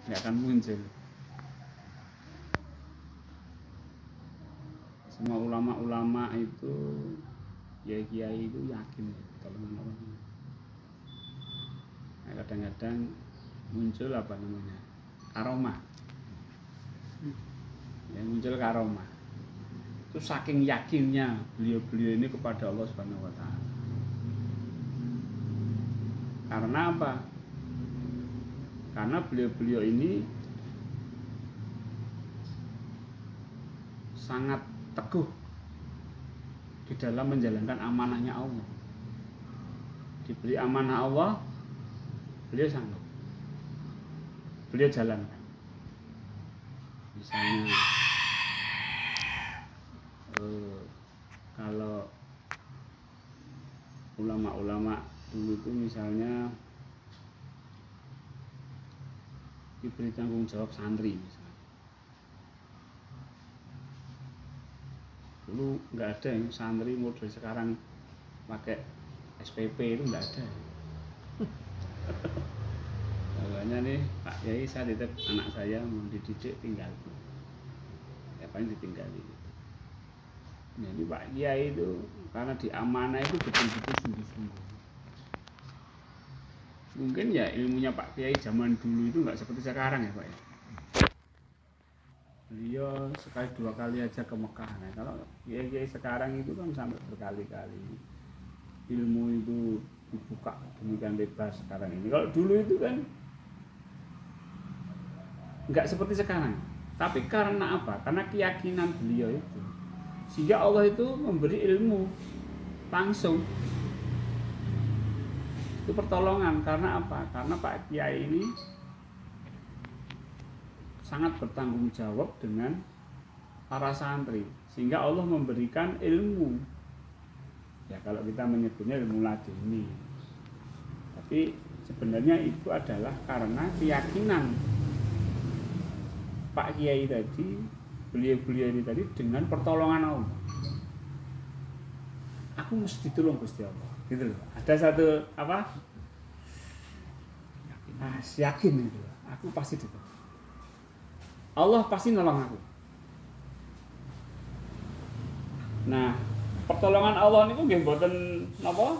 nggak akan muncul. Semua ulama-ulama itu, kiai-kiai itu yakin pertolongan Allah. Nah, kadang-kadang muncul apa namanya, karomah. Yang muncul karomah itu saking yakinnya beliau-beliau ini kepada Allah Subhanahu wa Ta'ala. Karena apa? Karena beliau-beliau ini sangat teguh di dalam menjalankan amanahnya Allah. Diberi amanah Allah, beliau sanggup, beliau jalankan. Misalnya kalau ulama-ulama dulu itu misalnya diberi tanggung jawab santri misalnya. Dulu nggak ada yang santri model sekarang pakai SPP, itu nggak ada. Makanya nih Pak Kiai, saya titip anak saya mau dididik, tinggal ya paling ditinggali. Nah, ini Pak Kiai itu karena diamanah itu betul-betul sungguh-sungguh. Mungkin ya ilmunya Pak Kiai zaman dulu itu nggak seperti sekarang ya Pak ya. Beliau sekali dua kali aja ke Mekah. Nah, kalau Kiai sekarang itu kan sampai berkali-kali. Ilmu itu dibuka demikian bebas sekarang ini. Kalau dulu itu kan nggak seperti sekarang. Tapi karena apa? Karena keyakinan beliau itu. Sehingga Allah itu memberi ilmu langsung. Itu pertolongan. Karena apa? Karena Pak Kiai ini sangat bertanggung jawab dengan para santri, sehingga Allah memberikan ilmu. Ya kalau kita menyebutnya ilmu laduni, tapi sebenarnya itu adalah karena keyakinan Pak Kiai tadi, beliau-beliau ini tadi dengan pertolongan Allah. Aku mesti ditolong Gusti Allah, gitu loh. Ada satu apa? Yakin itu, aku pasti ditolong. Allah pasti nolong aku. Nah, pertolongan Allah niku nggih mboten napa?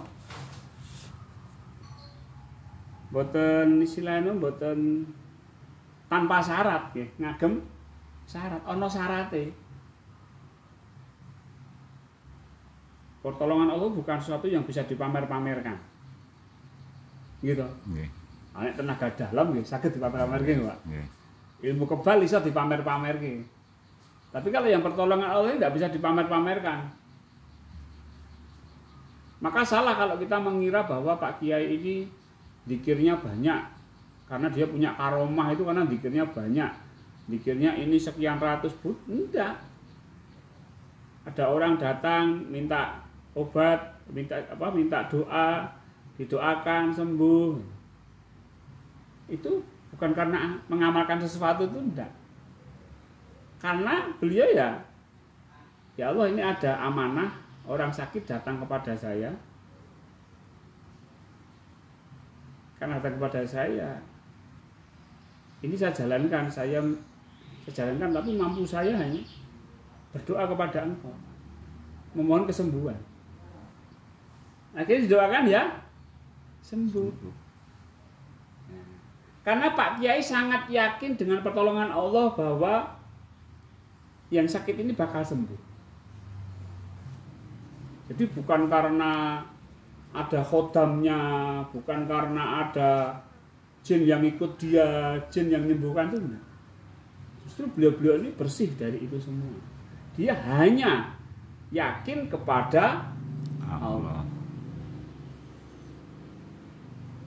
Mboten istilahnya mboten tanpa syarat nggih, ngagem syarat, ana syarate. Pertolongan Allah bukan sesuatu yang bisa dipamer-pamerkan. Gitu. Nggih. Nek tenaga dalam nggih saged dipamer-pamerke, Pak. Nggih. Ilmu kebal bisa dipamer-pamerke. Tapi kalau yang pertolongan Allah tidak bisa dipamer-pamerkan. Maka salah kalau kita mengira bahwa Pak Kiai ini zikirnya banyak. Karena dia punya karomah itu karena zikirnya banyak. Zikirnya ini sekian ratus pun enggak. Ada orang datang minta obat, minta doa, didoakan sembuh. Itu bukan karena mengamalkan sesuatu itu enggak. Karena beliau ya Allah ini ada amanah, orang sakit datang kepada saya. Karena datang kepada saya, ini saya jalankan tapi mampu saya hanya berdoa kepada Engkau, memohon kesembuhan. Akhirnya didoakan ya sembuh. Karena Pak Kiai sangat yakin dengan pertolongan Allah bahwa yang sakit ini bakal sembuh. Jadi bukan karena ada khodamnya, bukan karena ada jin yang ikut dia, jin yang menyembuhkan itu enggak. Justru beliau-beliau ini bersih dari itu semua. Dia hanya yakin kepada Allah.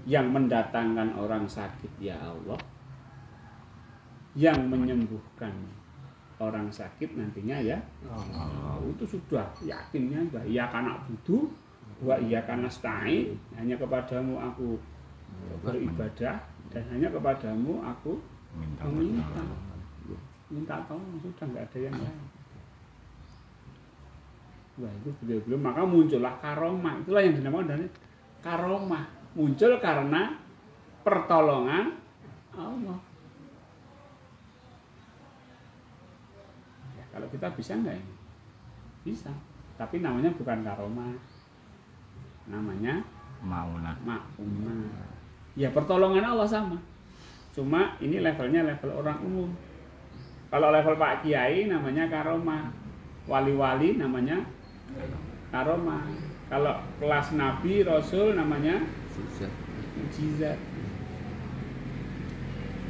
Yang mendatangkan orang sakit ya Allah, yang menyembuhkan orang sakit nantinya ya Allah. Itu sudah yakinnya, ya karena butuh, wa iya karena nasta'in, hanya kepadamu aku beribadah dan hanya kepadamu aku minta tolong, sudah nggak ada yang lain. Wah itu beliau-beliau, maka muncullah karomah. Itulah yang dinamakan dari karomah. Muncul karena pertolongan Allah. Kalau kita bisa enggak ini? Bisa. Tapi namanya bukan karomah. Namanya maunah. Ya pertolongan Allah sama. Cuma ini levelnya level orang umum. Kalau level Pak Kiai namanya karomah. Wali-wali namanya karomah. Kalau kelas Nabi, Rasul namanya mukjizat.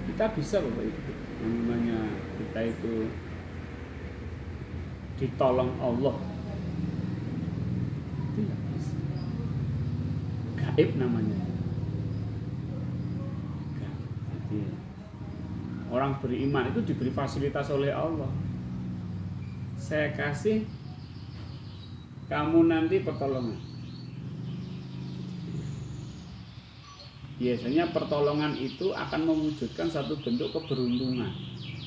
Kita bisa Bapak Ibu. Namanya kita itu ditolong Allah. Itu ya bisa. Gaib namanya. Jadi orang beriman itu diberi fasilitas oleh Allah. Saya kasih kamu nanti pertolongan. Biasanya pertolongan itu akan mewujudkan satu bentuk keberuntungan.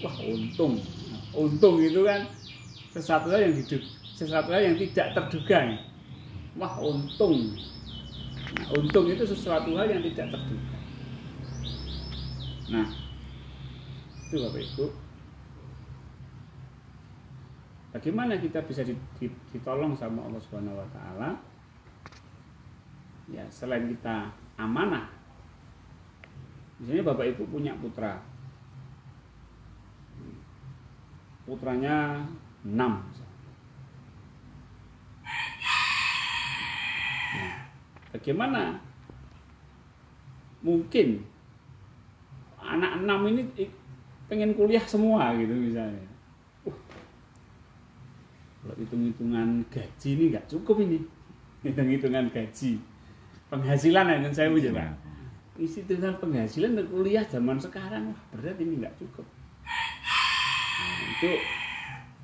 Wah, untung itu kan sesuatu hal yang tidak terduga. Wah, untung. Nah, untung itu sesuatu hal yang tidak terduga. Nah, itu Bapak Ibu. Bagaimana kita bisa ditolong sama Allah Subhanahu wa taala? Ya, selain kita amanah. Misalnya Bapak Ibu punya putra. Putranya 6. Nah, bagaimana mungkin anak 6 ini pengen kuliah semua gitu misalnya. Kalau hitung-hitungan gaji ini nggak cukup ini. Hitung-hitungan gaji. Penghasilan yang saya punya Pak. Isi tentang penghasilan dan kuliah zaman sekarang wah, berat ini nggak cukup. Nah, itu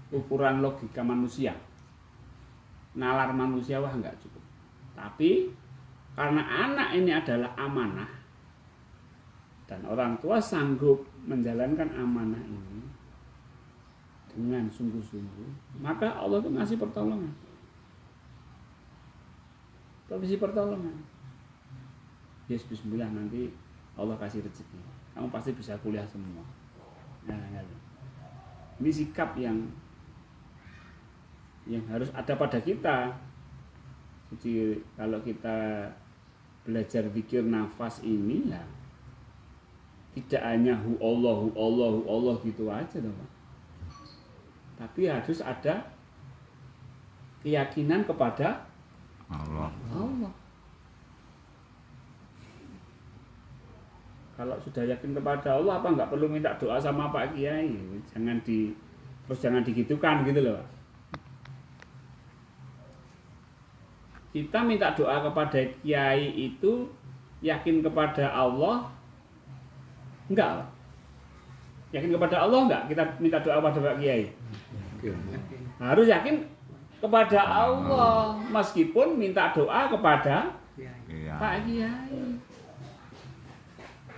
ukuran logika manusia. Nalar manusia wah nggak cukup. Tapi karena anak ini adalah amanah dan orang tua sanggup menjalankan amanah ini dengan sungguh-sungguh, maka Allah itu ngasih pertolongan. Provisi pertolongan. Yes, bismillah, nanti Allah kasih rezeki. Kamu pasti bisa kuliah semua. Nah, ini sikap yang harus ada pada kita. Jadi kalau kita belajar zikir nafas ini ya tidak hanya hu Allah gitu aja dong, Pak. Tapi harus ada keyakinan kepada Allah. Kalau sudah yakin kepada Allah, apa nggak perlu minta doa sama Pak Kiai? Jangan digitukan gitu loh. Kita minta doa kepada Kiai itu yakin kepada Allah? Enggak. Yakin kepada Allah enggak? Kita minta doa pada Pak Kiai. Harus yakin kepada Allah meskipun minta doa kepada Pak Kiai.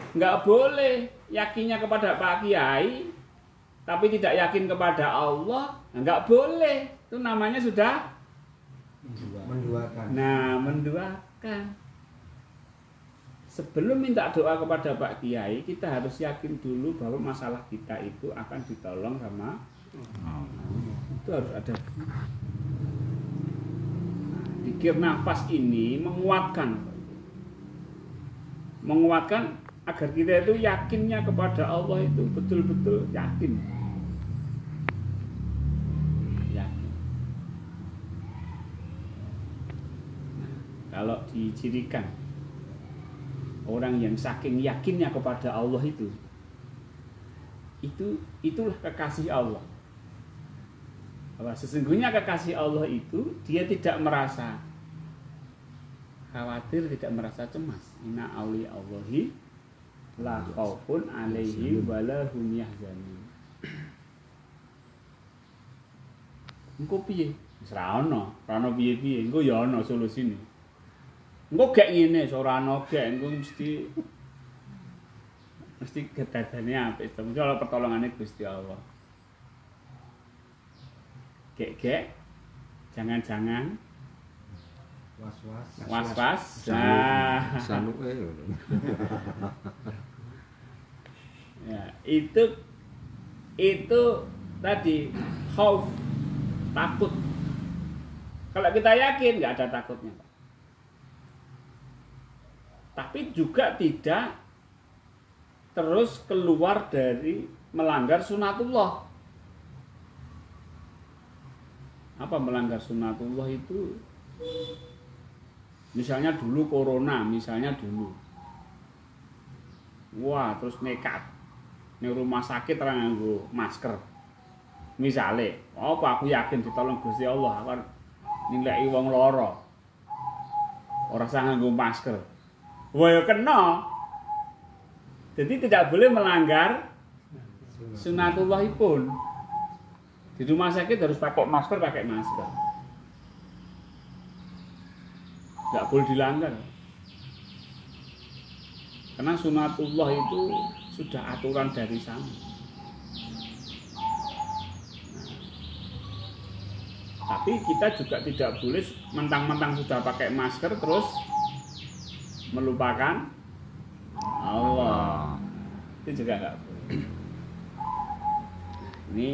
Enggak boleh yakinnya kepada Pak Kiai tapi tidak yakin kepada Allah, enggak boleh. Itu namanya sudah menduakan. Nah, menduakan. Sebelum minta doa kepada Pak Kiai, kita harus yakin dulu bahwa masalah kita itu akan ditolong sama Allah. Itu harus ada. Zikir nafas ini menguatkan agar kita itu yakinnya kepada Allah itu betul-betul yakin. Nah, kalau dicirikan orang yang saking yakinnya kepada Allah itulah kekasih Allah. Bahwa sesungguhnya kekasih Allah itu dia tidak merasa khawatir, tidak merasa cemas. Inna auliya Allahi la khaufun alaihim wala hum yahzanun. Engko piye? Wis ra ono piye-piye. Engko ya ono solusine. Engko gek ngene, ora ono gek, engko mesti kedadane apik. Mesti ana pertolongane Gusti Allah. Gek, jangan-jangan was-was. Nah, sanuke. Ya, itu tadi khauf takut. Kalau kita yakin nggak ada takutnya, Pak. Tapi juga tidak terus keluar dari melanggar sunatullah. Apa melanggar sunatullah itu? Misalnya dulu corona, misalnya dulu. Wah, terus nekat. Ning rumah sakit ora nganggo masker. Misale, apa aku yakin ditolong Gusti Allah akan nilai wong lara. Ora usah nganggo masker. Wah, ya kena. Jadi tidak boleh melanggar sunatullahipun. Di rumah sakit harus pakai masker. Nggak boleh dilanggar. Karena sunatullah itu sudah aturan dari sana. Tapi kita juga tidak boleh mentang-mentang sudah pakai masker terus melupakan Allah. Itu juga nggak boleh. Ini